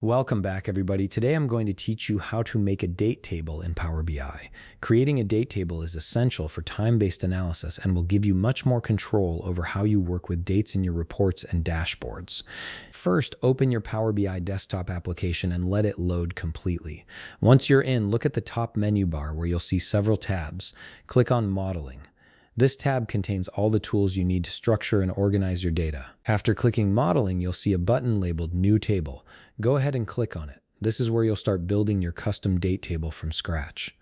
Welcome back, everybody. Today I'm going to teach you how to make a date table in Power BI. Creating a date table is essential for time-based analysis and will give you much more control over how you work with dates in your reports and dashboards. First, open your Power BI desktop application and let it load completely. Once you're in, look at the top menu bar where you'll see several tabs. Click on Modeling. This tab contains all the tools you need to structure and organize your data. After clicking Modeling, you'll see a button labeled New Table. Go ahead and click on it. This is where you'll start building your custom date table from scratch.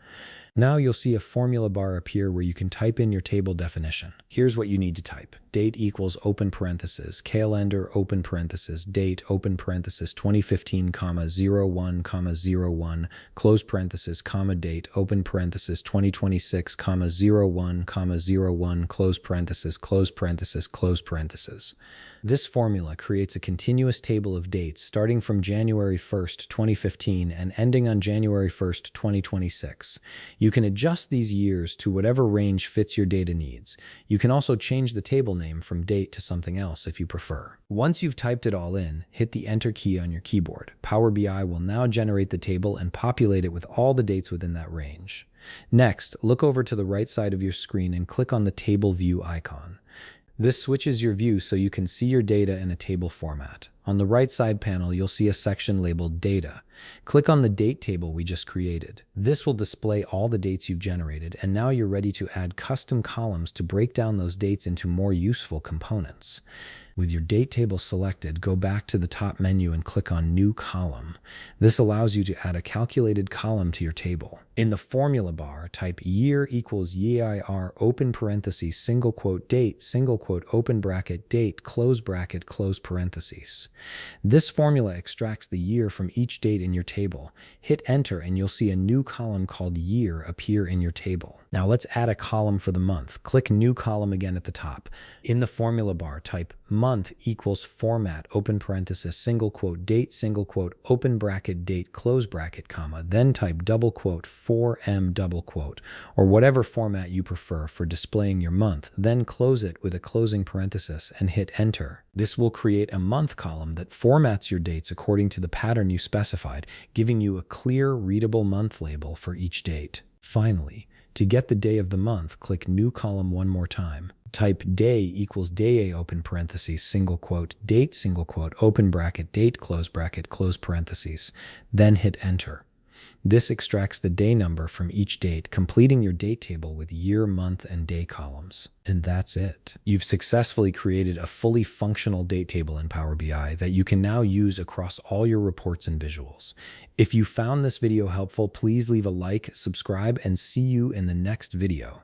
Now you'll see a formula bar appear where you can type in your table definition. Here's what you need to type. Date equals open parenthesis, calendar open parenthesis, date open parenthesis 2015, 01, 01, close parenthesis, date open parenthesis 2026, 01, 01, close parenthesis, close parenthesis, close parenthesis. This formula creates a continuous table of dates starting from January 1st, 2015 and ending on January 1st, 2026. You can adjust these years to whatever range fits your data needs. You can also change the table name from date to something else if you prefer. Once you've typed it all in, hit the Enter key on your keyboard. Power BI will now generate the table and populate it with all the dates within that range. Next, look over to the right side of your screen and click on the Table View icon. This switches your view so you can see your data in a table format. On the right side panel, you'll see a section labeled Data. Click on the date table we just created. This will display all the dates you've generated, and now you're ready to add custom columns to break down those dates into more useful components. With your date table selected, go back to the top menu and click on New Column. This allows you to add a calculated column to your table. In the formula bar, type year equals year open parentheses single quote date single quote open bracket date close parentheses. This formula extracts the year from each date in your table. Hit Enter and you'll see a new column called Year appear in your table. Now let's add a column for the month. Click New Column again at the top. In the formula bar, type month equals format open parenthesis single quote date single quote open bracket date close bracket comma, then type double quote 4M double quote or whatever format you prefer for displaying your month, then close it with a closing parenthesis and hit Enter. This will create a month column that formats your dates according to the pattern you specified, giving you a clear, readable month label for each date. Finally, to get the day of the month, click New Column one more time. Type day equals day open parentheses single quote date single quote open bracket date close parentheses, then hit Enter. This extracts the day number from each date, completing your date table with year, month, and day columns. And that's it. You've successfully created a fully functional date table in Power BI that you can now use across all your reports and visuals. If you found this video helpful, please leave a like, subscribe, and see you in the next video.